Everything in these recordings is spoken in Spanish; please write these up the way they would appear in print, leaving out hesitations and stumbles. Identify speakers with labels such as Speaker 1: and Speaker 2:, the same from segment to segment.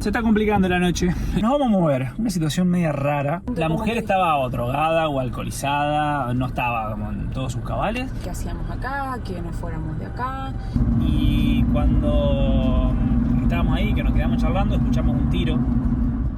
Speaker 1: Se está complicando la noche. Nos vamos a mover. Una situación media rara. La mujer estaba o drogada o alcoholizada. No estaba como en todos sus cabales.
Speaker 2: ¿Qué hacíamos acá? Que no fuéramos de acá.
Speaker 1: Y cuando estábamos ahí, que nos quedamos charlando, escuchamos un tiro.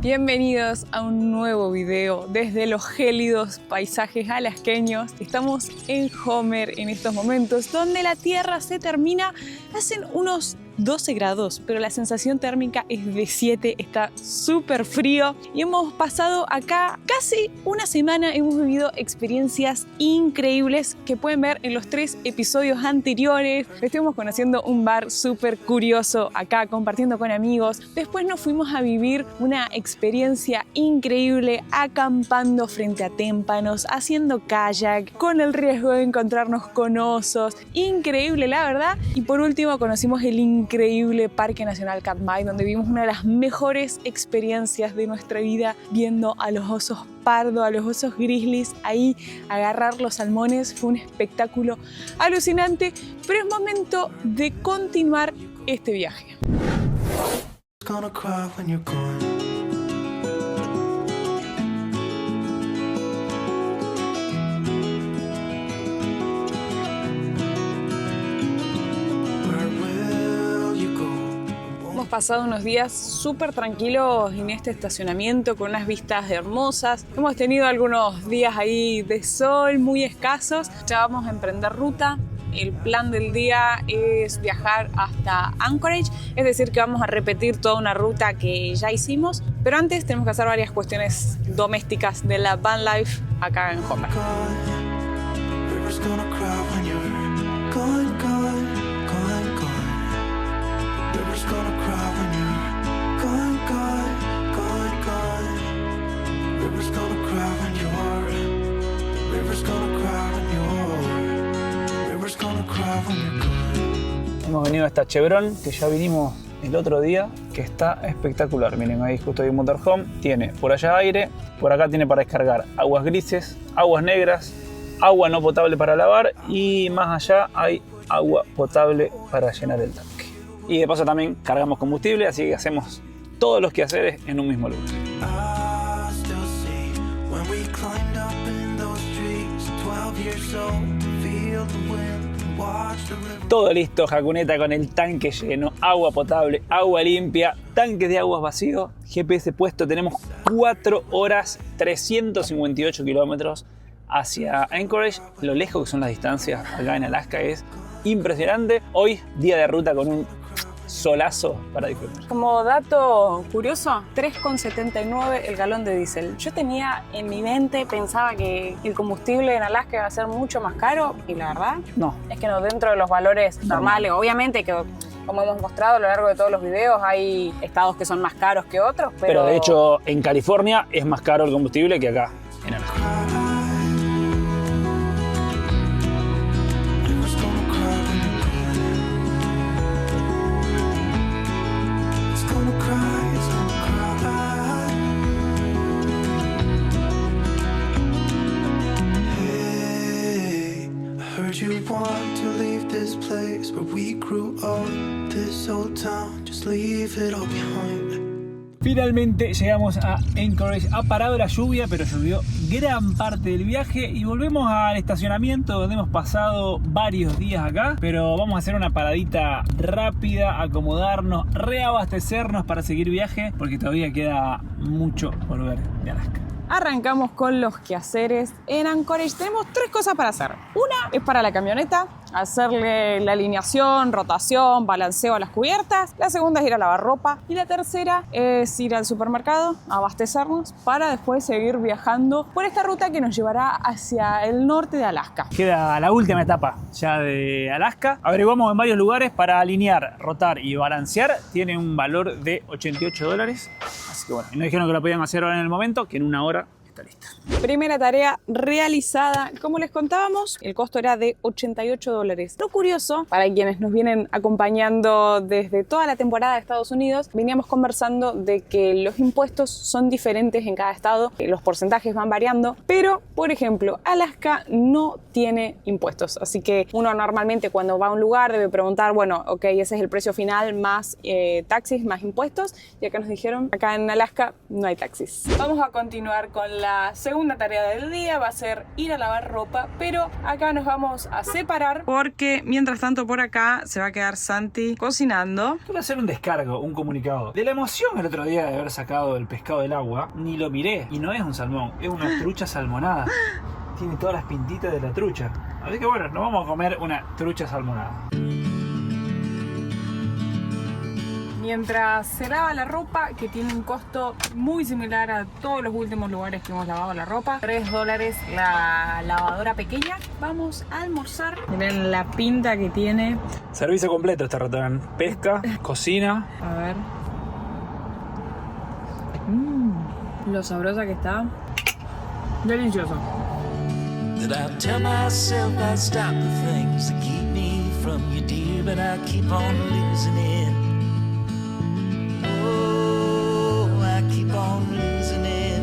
Speaker 2: Bienvenidos a un nuevo video desde los gélidos paisajes alasqueños. Estamos en Homer en estos momentos, donde la tierra se termina. Hacen unos 12 grados, pero la sensación térmica es de 7, está súper frío y hemos pasado acá casi una semana, hemos vivido experiencias increíbles que pueden ver en los 3 episodios anteriores. Estuvimos conociendo un bar súper curioso acá, compartiendo con amigos. Después nos fuimos a vivir una experiencia increíble acampando frente a témpanos, haciendo kayak, con el riesgo de encontrarnos con osos. Increíble, la verdad. Y por último conocimos el increíble Parque Nacional Katmai, donde vimos una de las mejores experiencias de nuestra vida, viendo a los osos pardo, a los osos grizzlies, ahí agarrar los salmones. Fue un espectáculo alucinante, pero es momento de continuar este viaje. Hemos pasado unos días súper tranquilos en este estacionamiento con unas vistas hermosas. Hemos tenido algunos días ahí de sol muy escasos. Ya vamos a emprender ruta. El plan del día es viajar hasta Anchorage, es decir que vamos a repetir toda una ruta que ya hicimos, pero antes tenemos que hacer varias cuestiones domésticas de la van life acá en Homer.
Speaker 1: Hemos venido a esta Chevron, que ya vinimos el otro día, que está espectacular. Miren, ahí justo hay un motorhome, tiene por allá aire, por acá tiene para descargar aguas grises, aguas negras, agua no potable para lavar y más allá hay agua potable para llenar el tanque. Y de paso también cargamos combustible, así que hacemos todos los quehaceres en un mismo lugar. Todo listo, Jacuneta, con el tanque lleno, agua potable, agua limpia, tanque de aguas vacío, GPS puesto. Tenemos 4 horas, 358 kilómetros hacia Anchorage. Lo lejos que son las distancias acá en Alaska es impresionante. Hoy, día de ruta con un solazo para disfrutar.
Speaker 2: Como dato curioso, 3,79 el galón de diésel. Yo tenía en mi mente, pensaba que el combustible en Alaska iba a ser mucho más caro y la verdad
Speaker 1: No.
Speaker 2: es que no, dentro de los valores normales. Obviamente que, como hemos mostrado a lo largo de todos los videos, hay estados que son más caros que otros,
Speaker 1: Pero de hecho en California es más caro el combustible que acá en Alaska.
Speaker 3: You want to leave this place where we grew up, this old town, just leave it all behind.
Speaker 1: Finalmente llegamos a Anchorage. Ha parado la lluvia, pero llovió gran parte del viaje y volvemos al estacionamiento donde hemos pasado varios días acá, pero vamos a hacer una paradita rápida, acomodarnos, reabastecernos para seguir viaje, porque todavía queda mucho por ver de Alaska.
Speaker 2: Arrancamos con los quehaceres en Anchorage. Tenemos 3 cosas para hacer. Una es para la camioneta, hacerle la alineación, rotación, balanceo a las cubiertas. La segunda es ir a lavar ropa. Y la tercera es ir al supermercado, abastecernos para después seguir viajando por esta ruta que nos llevará hacia el norte de Alaska.
Speaker 1: Queda la última etapa ya de Alaska. Averiguamos en varios lugares para alinear, rotar y balancear. Tiene un valor de $88. Así que bueno, y nos dijeron que lo podían hacer ahora en el momento, que en una hora listo.
Speaker 2: Primera tarea realizada. Como les contábamos, el costo era de $88. Lo curioso, para quienes nos vienen acompañando desde toda la temporada de Estados Unidos, veníamos conversando de que los impuestos son diferentes en cada estado, los porcentajes van variando, pero, por ejemplo, Alaska no tiene impuestos. Así que uno normalmente cuando va a un lugar debe preguntar, bueno, ok, ese es el precio final más taxis, más impuestos. Y acá nos dijeron, acá en Alaska no hay taxis. Vamos a continuar con la segunda tarea del día, va a ser ir a lavar ropa, pero acá nos vamos a separar porque mientras tanto por acá se va a quedar Santi cocinando.
Speaker 1: Quiero hacer un descargo, un comunicado. De la emoción el otro día de haber sacado el pescado del agua, ni lo miré. Y no es un salmón, es una trucha salmonada. Tiene todas las pintitas de la trucha. Así que bueno, nos vamos a comer una trucha salmonada.
Speaker 2: Mientras se lava la ropa, que tiene un costo muy similar a todos los últimos lugares que hemos lavado la ropa, $3 la lavadora pequeña, vamos a almorzar. Miren la pinta que tiene.
Speaker 1: Servicio completo este restaurante. Pesca, cocina.
Speaker 2: A ver. Lo sabrosa que está. Delicioso.
Speaker 4: That I tell myself I'd stop the things that keep me from you, dear, but I keep on losing it. Oh, I keep on losing it.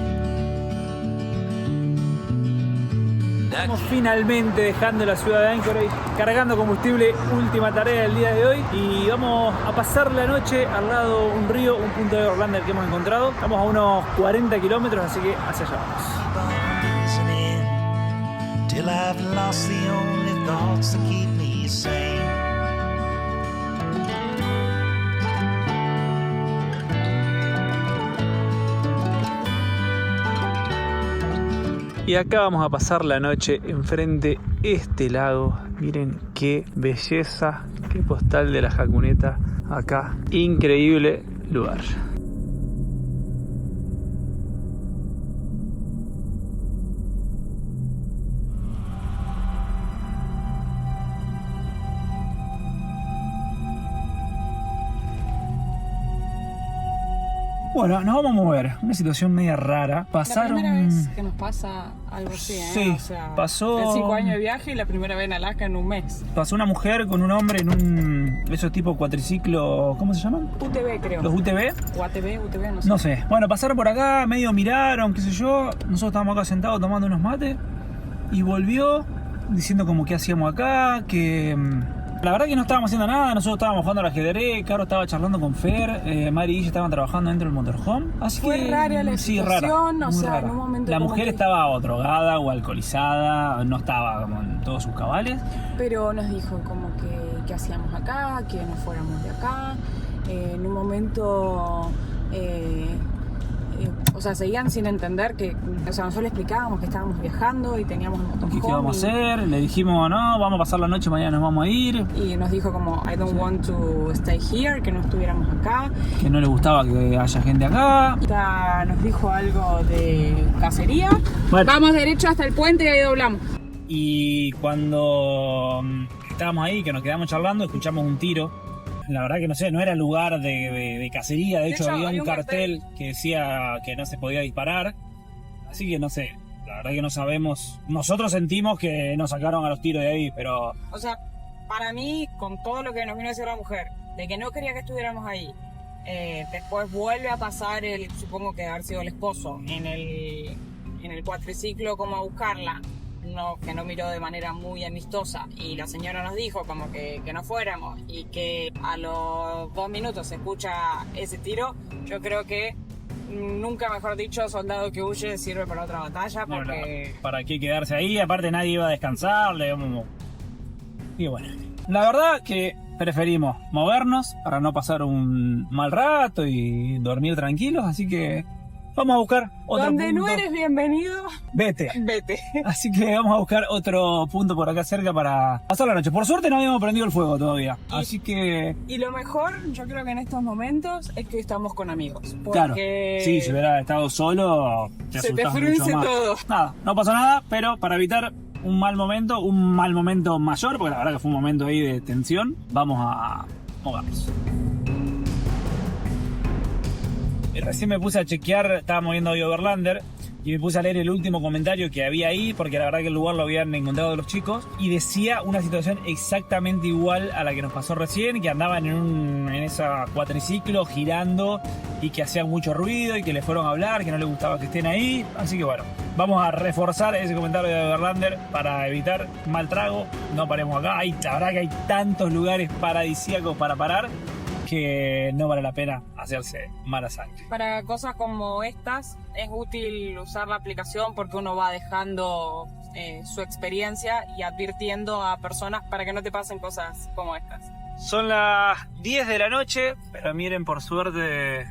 Speaker 1: Estamos finalmente dejando la ciudad de Anchorage, cargando combustible, última tarea del día de hoy, y vamos a pasar la noche al lado de un río, un punto de Orlander que hemos encontrado. Estamos a unos 40 kilómetros, así que hacia allá vamos.
Speaker 4: Till I've lost the only thoughts that keep me sane.
Speaker 1: Y acá vamos a pasar la noche enfrente este lago. Miren qué belleza, qué postal de la Jacuneta acá. Increíble lugar. Bueno, nos vamos a mover. Una situación media rara. Pasaron...
Speaker 2: La primera vez que nos pasa algo así, ¿eh?
Speaker 1: Sí,
Speaker 2: o sea,
Speaker 1: pasó...
Speaker 2: En 5 años de viaje y la primera vez en Alaska en un mes.
Speaker 1: Pasó una mujer con un hombre en un... esos tipo cuatriciclo... ¿Cómo se llaman?
Speaker 2: UTV creo.
Speaker 1: ¿Los UTV?
Speaker 2: O ATV, UTV, no sé.
Speaker 1: No sé. Bueno, pasaron por acá, medio miraron, qué sé yo. Nosotros estábamos acá sentados tomando unos mates. Y volvió diciendo como qué hacíamos acá, que... La verdad que no estábamos haciendo nada, nosotros estábamos jugando al ajedrez, Caro estaba charlando con Fer, Mari y ella estaban trabajando dentro del motorhome. Así
Speaker 2: Fue
Speaker 1: que,
Speaker 2: rara la
Speaker 1: sí,
Speaker 2: situación,
Speaker 1: rara,
Speaker 2: o
Speaker 1: muy
Speaker 2: sea,
Speaker 1: rara.
Speaker 2: en un momento
Speaker 1: la
Speaker 2: como
Speaker 1: mujer
Speaker 2: que-
Speaker 1: estaba o drogada o alcoholizada, no estaba como en todos sus cabales.
Speaker 2: Pero nos dijo como que hacíamos acá, que nos fuéramos de acá. En un momento, o sea, seguían sin entender que, o sea, nosotros le explicábamos que estábamos viajando y teníamos un motorhome.
Speaker 1: ¿Qué íbamos a hacer? Le dijimos, no, vamos a pasar la noche, mañana nos vamos a ir.
Speaker 2: Y nos dijo como, I don't want to stay here, que no estuviéramos acá.
Speaker 1: Que no le gustaba que haya gente acá.
Speaker 2: Hasta nos dijo algo de cacería.
Speaker 1: Bueno.
Speaker 2: Vamos derecho hasta el puente y ahí doblamos.
Speaker 1: Y cuando estábamos ahí, que nos quedamos charlando, escuchamos un tiro. La verdad que no sé, no era lugar de cacería. De hecho, había un cartel que decía que no se podía disparar. Así que no sé, la verdad que no sabemos. Nosotros sentimos que nos sacaron a los tiros de ahí, pero...
Speaker 2: O sea, para mí, con todo lo que nos vino a decir la mujer, de que no quería que estuviéramos ahí, después vuelve a pasar supongo que haber sido el esposo, en el cuatriciclo como a buscarla, que no miró de manera muy amistosa, y la señora nos dijo como que no fuéramos, y que a los 2 minutos se escucha ese tiro. Yo creo que nunca mejor dicho, soldado que huye sirve para otra batalla, porque...
Speaker 1: Bueno, ¿para qué quedarse ahí? Aparte nadie iba a descansar, y bueno, la verdad que preferimos movernos para no pasar un mal rato y dormir tranquilos, así que vamos a buscar otro
Speaker 2: Donde
Speaker 1: punto.
Speaker 2: no eres bienvenido,
Speaker 1: Vete.
Speaker 2: vete.
Speaker 1: Así que vamos a buscar otro punto por acá cerca para pasar la noche. Por suerte no habíamos prendido el fuego todavía, así que...
Speaker 2: Y lo mejor, yo creo que en estos momentos, es que estamos con amigos. Porque
Speaker 1: Claro, sí, si hubiera estado solo,
Speaker 2: se te
Speaker 1: asustás
Speaker 2: frunce
Speaker 1: mucho más.
Speaker 2: todo.
Speaker 1: Nada, no pasó nada, pero para evitar un mal momento mayor, porque la verdad que fue un momento ahí de tensión, vamos a movernos. Y recién me puse a chequear, estábamos viendo hoy Overlander, y me puse a leer el último comentario que había ahí, porque la verdad que el lugar lo habían encontrado los chicos, y decía una situación exactamente igual a la que nos pasó recién, que andaban en esa cuatriciclo girando y que hacían mucho ruido y que le fueron a hablar, que no les gustaba que estén ahí. Así que bueno, vamos a reforzar ese comentario de Overlander para evitar mal trago. No paremos acá. La verdad que hay tantos lugares paradisíacos para parar que no vale la pena hacerse mala sangre.
Speaker 5: Para cosas como estas es útil usar la aplicación porque uno va dejando su experiencia y advirtiendo a personas para que no te pasen cosas como estas.
Speaker 1: Son las 10 de la noche, pero miren, por suerte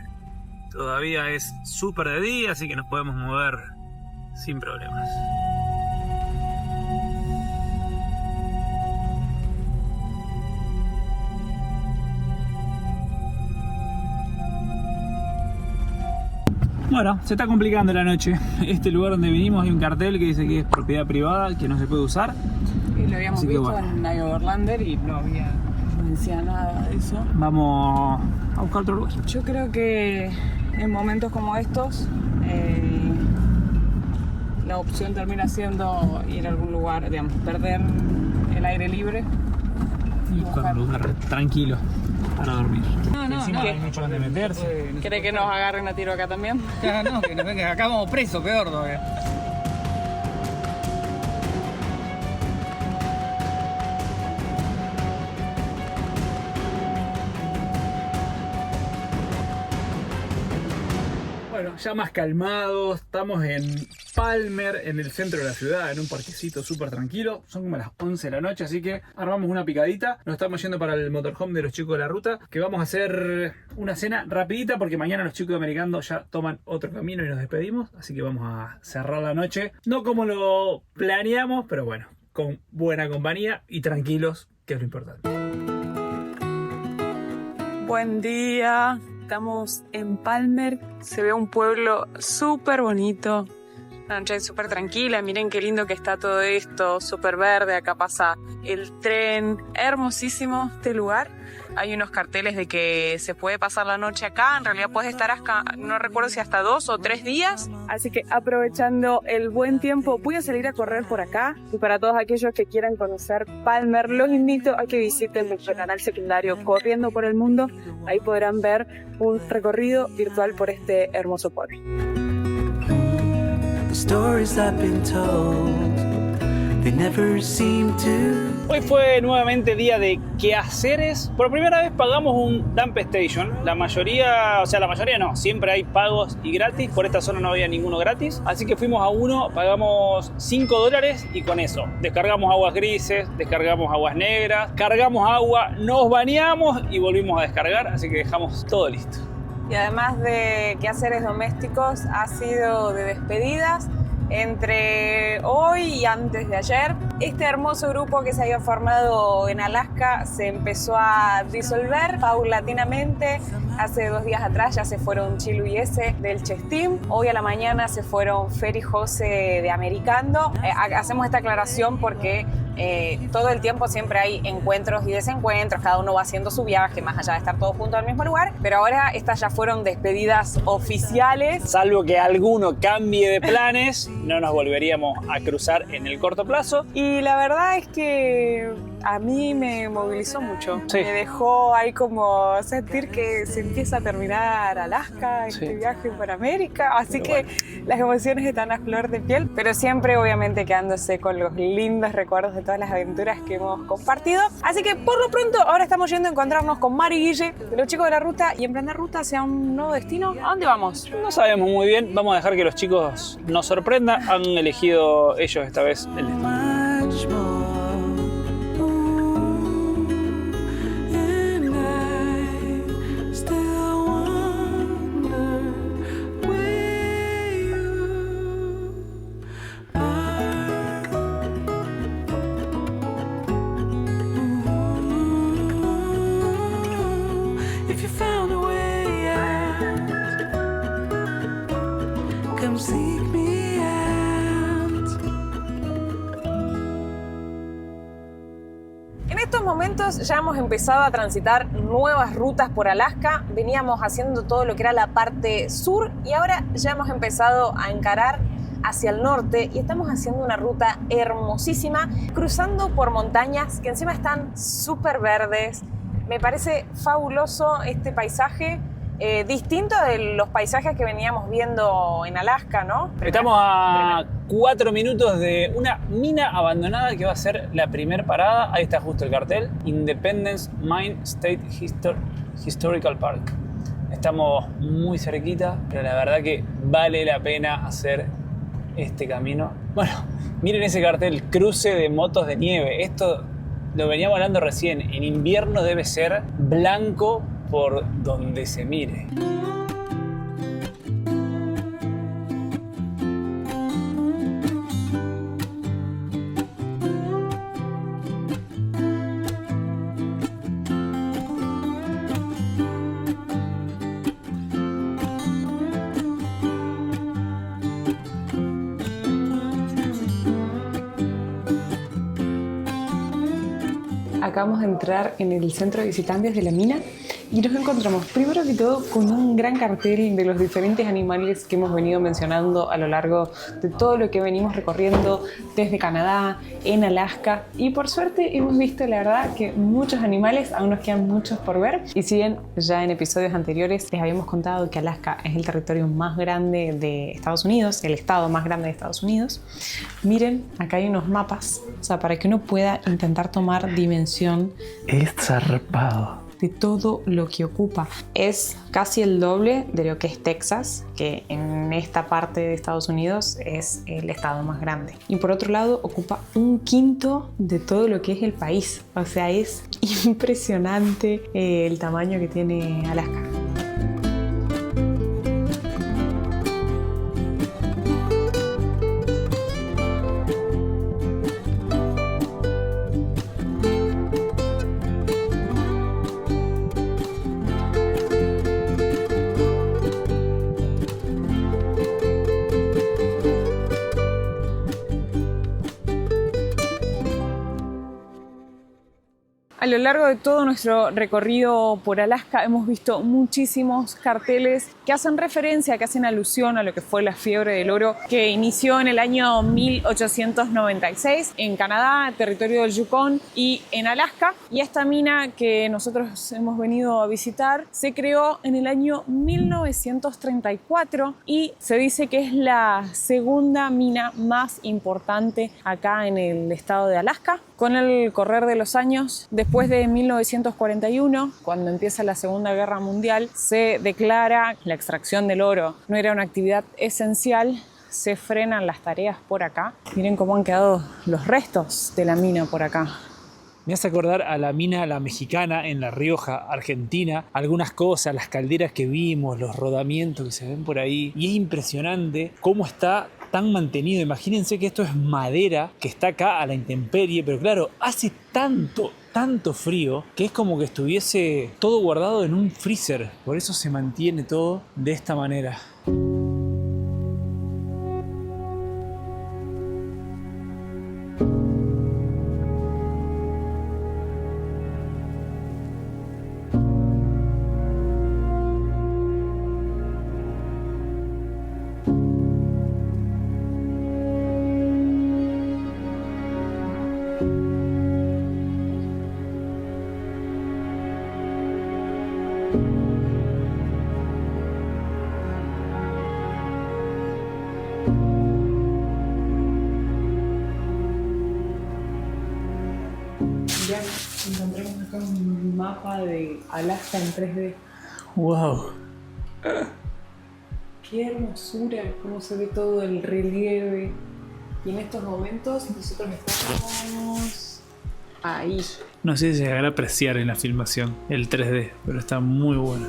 Speaker 1: todavía es súper de día, así que nos podemos mover sin problemas. Bueno, se está complicando la noche. Este lugar donde vinimos hay un cartel que dice que es propiedad privada, que no se puede usar.
Speaker 5: Y lo habíamos visto
Speaker 1: bueno,
Speaker 5: en Overlander y no decía nada de eso.
Speaker 1: Vamos a buscar otro lugar.
Speaker 5: Yo creo que en momentos como estos la opción termina siendo ir a algún lugar, digamos, perder el aire libre
Speaker 1: Y buscar un lugar tranquilo para dormir.
Speaker 5: No,
Speaker 1: Encima no hay mucho donde meterse.
Speaker 5: ¿Cree que nos agarren a tiro acá también?
Speaker 6: No, que nos venga, acá vamos presos, peor todavía.
Speaker 1: Bueno, ya más calmados, estamos en Palmer, en el centro de la ciudad, en un parquecito súper tranquilo. Son como las 11 de la noche, así que armamos una picadita. Nos estamos yendo para el motorhome de los chicos de la ruta, que vamos a hacer una cena rapidita porque mañana los chicos de Americando ya toman otro camino y nos despedimos. Así que vamos a cerrar la noche, no como lo planeamos, pero bueno, con buena compañía y tranquilos, que es lo importante.
Speaker 2: Buen día, estamos en Palmer, se ve un pueblo súper bonito, una noche súper tranquila, miren qué lindo que está todo esto, súper verde, acá pasa el tren, hermosísimo este lugar. Hay unos carteles de que se puede pasar la noche acá, en realidad puedes estar hasta, no recuerdo si hasta 2 o 3 días. Así que aprovechando el buen tiempo, voy a salir a correr por acá. Y para todos aquellos que quieran conocer Palmer, los invito a que visiten nuestro canal secundario Corriendo por el Mundo. Ahí podrán ver un recorrido virtual por este hermoso pueblo.
Speaker 3: The stories I've been told, they never seem to.
Speaker 1: Hoy fue nuevamente día de quehaceres. Por primera vez pagamos un dump station. La mayoría no, siempre hay pagos y gratis. Por esta zona no había ninguno gratis. Así que fuimos a uno, pagamos $5 y con eso descargamos aguas grises, descargamos aguas negras, cargamos agua, nos bañamos y volvimos a descargar. Así que dejamos todo listo.
Speaker 5: Y además de quehaceres domésticos, ha sido de despedidas entre hoy y antes de ayer. Este hermoso grupo que se había formado en Alaska se empezó a disolver paulatinamente. Hace 2 días atrás ya se fueron Chilu y Ese del Chess Team. Hoy a la mañana se fueron Fer y José de Americando. Hacemos esta aclaración porque todo el tiempo siempre hay encuentros y desencuentros, cada uno va haciendo su viaje más allá de estar todos juntos al mismo lugar, pero ahora estas ya fueron despedidas oficiales.
Speaker 1: Salvo que alguno cambie de planes, no nos volveríamos a cruzar en el corto plazo.
Speaker 2: Y la verdad es que a mí me movilizó mucho.
Speaker 1: Sí.
Speaker 2: Me dejó ahí como sentir que se empieza a terminar Alaska, este viaje por América. Así
Speaker 1: Pero
Speaker 2: que las emociones están a flor de piel, pero siempre obviamente quedándose con los lindos recuerdos de todas las aventuras que hemos compartido. Así que por lo pronto ahora estamos yendo a encontrarnos con Mari y Guille, de los chicos de la ruta, y emprender ruta hacia un nuevo destino. ¿A dónde vamos?
Speaker 1: No sabemos muy bien, vamos a dejar que los chicos nos sorprendan. Han elegido ellos esta vez el destino.
Speaker 3: Much more. Ooh, and I still wonder where you are. Ooh, if you found a way out, come seek me out.
Speaker 5: En estos momentos ya hemos empezado a transitar nuevas rutas por Alaska. Veníamos haciendo todo lo que era la parte sur y ahora ya hemos empezado a encarar hacia el norte y estamos haciendo una ruta hermosísima, cruzando por montañas que encima están súper verdes. Me parece fabuloso este paisaje, distinto de los paisajes que veníamos viendo en Alaska, ¿no?
Speaker 1: Estamos a 4 minutos de una mina abandonada que va a ser la primera parada. Ahí está justo el cartel, Independence Mine State Historical Park. Estamos muy cerquita, pero la verdad que vale la pena hacer este camino. Bueno, miren ese cartel, cruce de motos de nieve. Esto lo veníamos hablando recién. En invierno debe ser blanco por donde se mire.
Speaker 2: Acabamos de entrar en el centro de visitantes de la mina y nos encontramos primero que todo con un gran cartel de los diferentes animales que hemos venido mencionando a lo largo de todo lo que venimos recorriendo desde Canadá, en Alaska, y por suerte hemos visto, la verdad, que muchos animales, aún nos quedan muchos por ver. Y si bien ya en episodios anteriores les habíamos contado que Alaska es el territorio más grande de Estados Unidos, el estado más grande de Estados Unidos, miren, acá hay unos mapas, o sea, para que uno pueda intentar tomar dimensión.
Speaker 1: Es zarpado.
Speaker 2: De todo lo que ocupa. Es casi el doble de lo que es Texas, que en esta parte de Estados Unidos es el estado más grande. Y por otro lado, ocupa 1/5 de todo lo que es el país. O sea, es impresionante el tamaño que tiene Alaska. A lo largo de todo nuestro recorrido por Alaska hemos visto muchísimos carteles que hacen referencia, que hacen alusión a lo que fue la fiebre del oro que inició en el año 1896 en Canadá, territorio del Yukon, y en Alaska. Y esta mina que nosotros hemos venido a visitar se creó en el año 1934 y se dice que es la segunda mina más importante acá en el estado de Alaska. Con el correr de los años, después de 1941, cuando empieza la Segunda Guerra Mundial, se declara la extracción del oro no era una actividad esencial, se frenan las tareas por acá. Miren cómo han quedado los restos de la mina por acá.
Speaker 1: Me hace acordar a la mina La Mexicana en La Rioja, Argentina. Algunas cosas, las calderas que vimos, los rodamientos que se ven por ahí. Y es impresionante cómo está tan mantenido. Imagínense que esto es madera que está acá a la intemperie, pero claro, hace tanto frío que es como que estuviese todo guardado en un freezer. Por eso se mantiene todo de esta manera.
Speaker 2: Ya encontramos acá un mapa de Alaska en 3D.
Speaker 1: ¡Wow!
Speaker 2: Qué hermosura, cómo se ve todo el relieve. Y en estos momentos nosotros estamos ahí.
Speaker 1: No sé si se llegará a apreciar en la filmación el 3D, pero está muy bueno.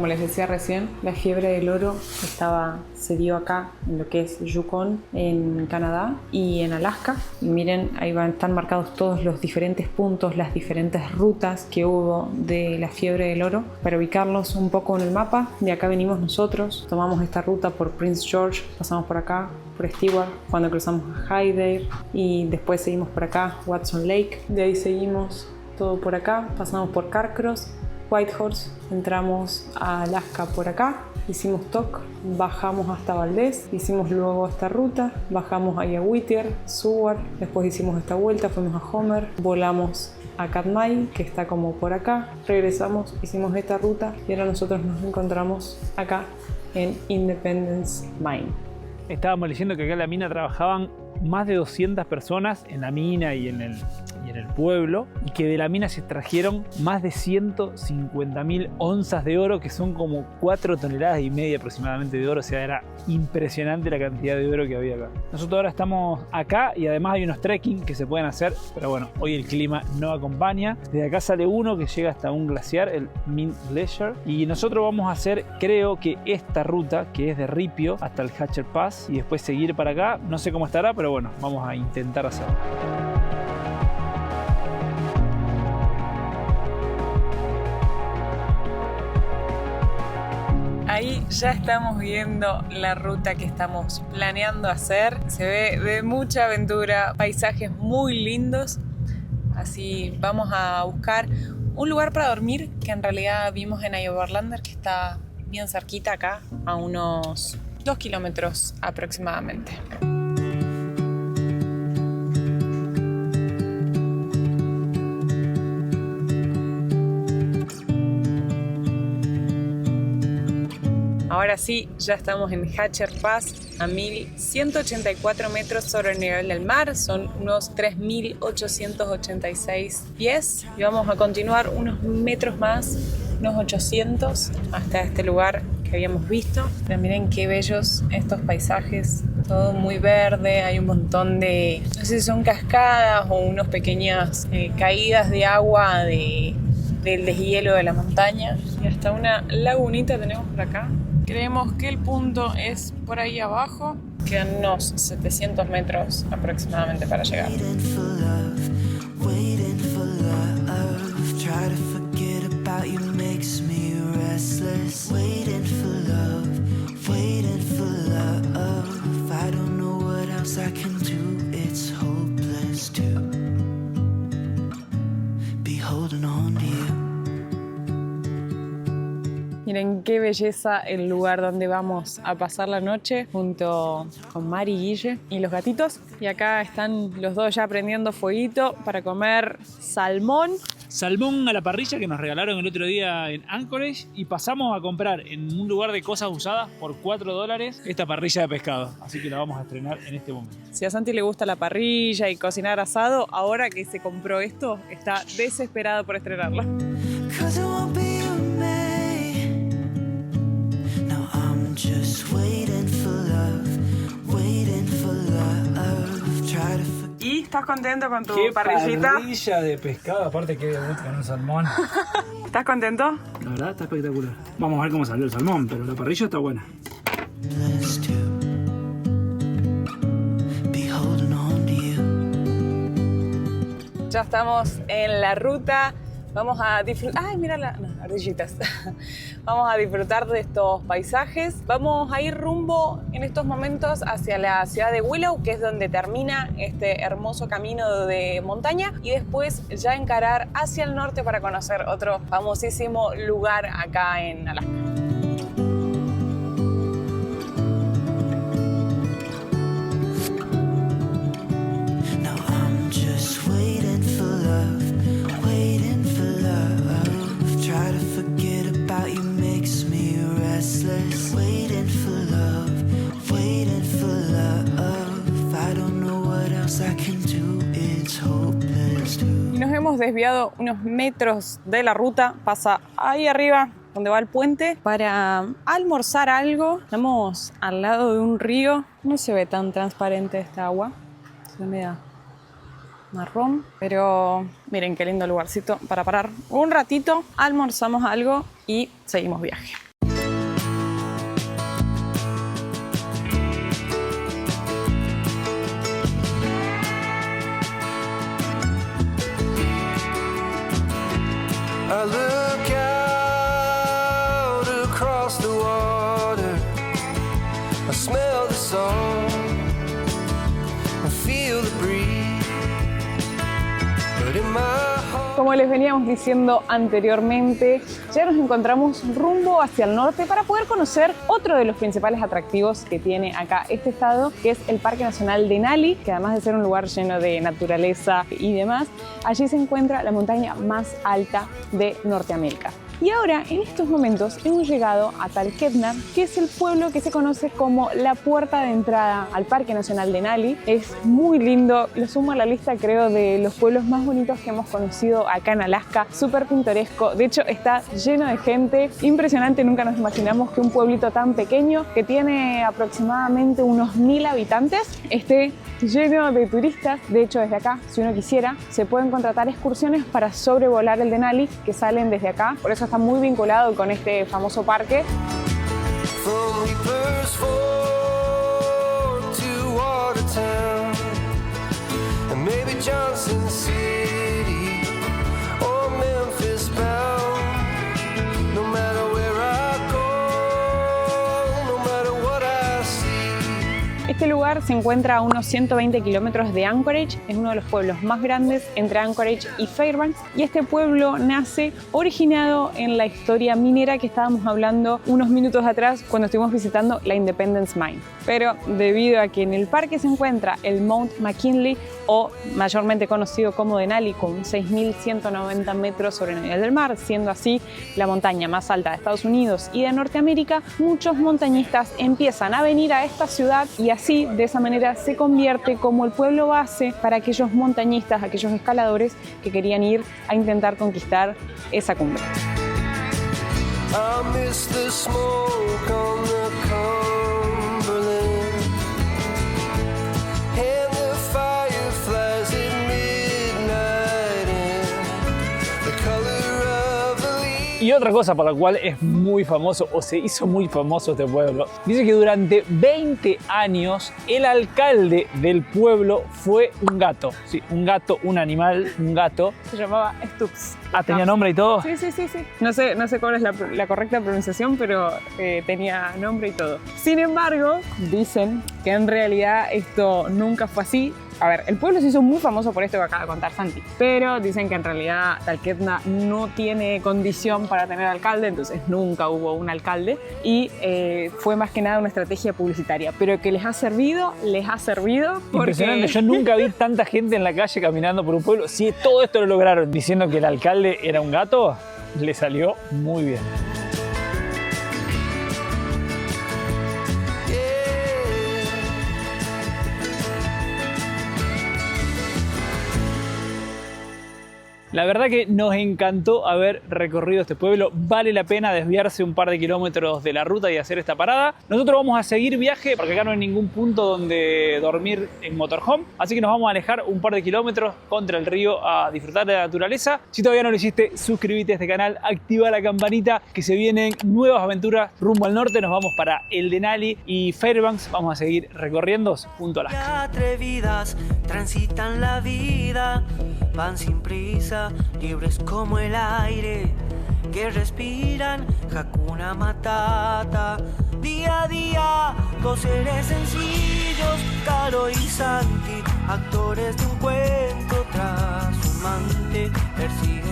Speaker 5: como les decía recién, la fiebre del oro se dio acá en lo que es Yukon, en Canadá y en Alaska. Y miren, ahí están marcados todos los diferentes puntos, las diferentes rutas que hubo de la fiebre del oro. Para ubicarlos un poco en el mapa, de acá venimos nosotros, tomamos esta ruta por Prince George, pasamos por acá, por Stewart, cuando cruzamos a Hyder y después seguimos por acá, Watson Lake. De ahí seguimos todo por acá, pasamos por Carcross, Whitehorse, entramos a Alaska por acá, hicimos TOC, bajamos hasta Valdez, hicimos luego esta ruta, bajamos ahí a Whittier, Seward, después hicimos esta vuelta, fuimos a Homer, volamos a Katmai, que está como por acá, regresamos, hicimos esta ruta y ahora nosotros nos encontramos acá en Independence Mine.
Speaker 1: Estábamos leyendo que acá en la mina trabajaban más de 200 personas en la mina y en el pueblo, y que de la mina se extrajeron más de 150.000 onzas de oro, que son como 4,5 toneladas aproximadamente de oro. O sea, era impresionante la cantidad de oro que había acá. Nosotros ahora estamos acá y además hay unos trekking que se pueden hacer, pero bueno, hoy el clima no acompaña. Desde acá sale uno que llega hasta un glaciar, el Mint Glacier, y nosotros vamos a hacer, creo que esta ruta, que es de Ripio hasta el Hatcher Pass, y después seguir para acá. No sé cómo estará, pero bueno, vamos a intentar hacerlo.
Speaker 5: Ahí ya estamos viendo la ruta que estamos planeando hacer. Se ve de mucha aventura, paisajes muy lindos. Así vamos a buscar un lugar para dormir que en realidad vimos en Overlander, que está bien cerquita acá, a unos 2 kilómetros aproximadamente. Ahora sí, ya estamos en Hatcher Pass, a 1184 metros sobre el nivel del mar, son unos 3886 pies, y vamos a continuar unos metros más, unos 800, hasta este lugar que habíamos visto. Pero miren qué bellos estos paisajes, todo muy verde, hay un montón de, no sé si son cascadas o unas pequeñas caídas de agua del deshielo de la montaña, y hasta una lagunita tenemos por acá. Creemos que el punto es por ahí abajo. Quedan unos 700 metros aproximadamente para llegar.
Speaker 3: Waiting for love. Try to forget about you makes me restless. Waiting for love. I don't know what else I can do. It's hopeless to be holding on to you.
Speaker 5: Miren qué belleza el lugar donde vamos a pasar la noche junto con Mari y Guille y los gatitos. Y acá están los dos ya prendiendo fueguito para comer salmón.
Speaker 1: Salmón a la parrilla que nos regalaron el otro día en Anchorage, y pasamos a comprar en un lugar de cosas usadas por $4 esta parrilla de pescado. Así que la vamos a estrenar en este momento.
Speaker 5: Si a Santi le gusta la parrilla y cocinar asado, ahora que se compró esto, está desesperado por estrenarla. ¿Y estás contento con tu parrillita?
Speaker 1: Parrilla de pescado, aparte que con un salmón.
Speaker 5: ¿Estás contento?
Speaker 1: La verdad está espectacular. Vamos a ver cómo salió el salmón, pero la parrilla está buena.
Speaker 5: Ya estamos en la ruta. Vamos a disfrutar. ¡Ay, mira ardillitas! Vamos a disfrutar de estos paisajes. Vamos a ir rumbo en estos momentos hacia la ciudad de Willow, que es donde termina este hermoso camino de montaña, y después ya encarar hacia el norte para conocer otro famosísimo lugar acá en Alaska. Y nos hemos desviado unos metros de la ruta, pasa ahí arriba donde va el puente, para almorzar algo. Estamos al lado de un río, no se ve tan transparente esta agua, se me da marrón, pero miren qué lindo lugarcito para parar un ratito, almorzamos algo y seguimos viaje.
Speaker 2: Como les veníamos diciendo anteriormente, ya nos encontramos rumbo hacia el norte para poder conocer otro de los principales atractivos que tiene acá este estado, que es el Parque Nacional Denali, que además de ser un lugar lleno de naturaleza y demás, allí se encuentra la montaña más alta de Norteamérica. Y ahora, en estos momentos, hemos llegado a Talkeetna, que es el pueblo que se conoce como la puerta de entrada al Parque Nacional Denali. Es muy lindo, lo sumo a la lista, creo, de los pueblos más bonitos que hemos conocido acá en Alaska. Súper pintoresco, de hecho está lleno de gente, impresionante. Nunca nos imaginamos que un pueblito tan pequeño, que tiene aproximadamente unos 1000 habitantes, esté lleno de turistas. De hecho, desde acá, si uno quisiera, se pueden contratar excursiones para sobrevolar el Denali, que salen desde acá. Por eso está muy vinculado con este famoso parque. Este lugar se encuentra a unos 120 kilómetros de Anchorage, es uno de los pueblos más grandes entre Anchorage y Fairbanks, y este pueblo nace originado en la historia minera que estábamos hablando unos minutos atrás cuando estuvimos visitando la Independence Mine. Pero debido a que en el parque se encuentra el Mount McKinley, o mayormente conocido como Denali, con 6.190 metros sobre el nivel del mar, siendo así la montaña más alta de Estados Unidos y de Norteamérica, muchos montañistas empiezan a venir a esta ciudad y así, de esa manera, se convierte como el pueblo base para aquellos montañistas, aquellos escaladores que querían ir a intentar conquistar esa cumbre.
Speaker 1: Y otra cosa por la cual es muy famoso, o se hizo muy famoso este pueblo, dice que durante 20 años el alcalde del pueblo fue un gato. Sí, un gato, un animal, un gato.
Speaker 2: Se llamaba Stubbs.
Speaker 1: Ah, ¿tenía nombre y todo?
Speaker 2: Sí. No sé cuál es la correcta pronunciación, pero tenía nombre y todo. Sin embargo, dicen que en realidad esto nunca fue así. A ver, el pueblo se hizo muy famoso por esto que acaba de contar Santi, pero dicen que en realidad Talkeetna no tiene condición para tener alcalde, entonces nunca hubo un alcalde y fue más que nada una estrategia publicitaria, pero que les ha servido porque...
Speaker 1: Impresionante, yo nunca vi tanta gente en la calle caminando por un pueblo. Si todo esto lo lograron diciendo que el alcalde era un gato, le salió muy bien. La verdad que nos encantó haber recorrido este pueblo. Vale la pena desviarse un par de kilómetros de la ruta y hacer esta parada. Nosotros vamos a seguir viaje porque acá no hay ningún punto donde dormir en motorhome. Así que nos vamos a alejar un par de kilómetros contra el río a disfrutar de la naturaleza. Si todavía no lo hiciste, suscríbete a este canal, activa la campanita que se vienen nuevas aventuras rumbo al norte. Nos vamos para el Denali y Fairbanks. Vamos a seguir recorriendo junto a Alaska.
Speaker 7: Atrevidas transitan la vida, van sin prisa, libres como el aire que respiran, Hakuna Matata. Día a día, dos seres sencillos, Caro y Santi, actores de un cuento tras un mante, persiguen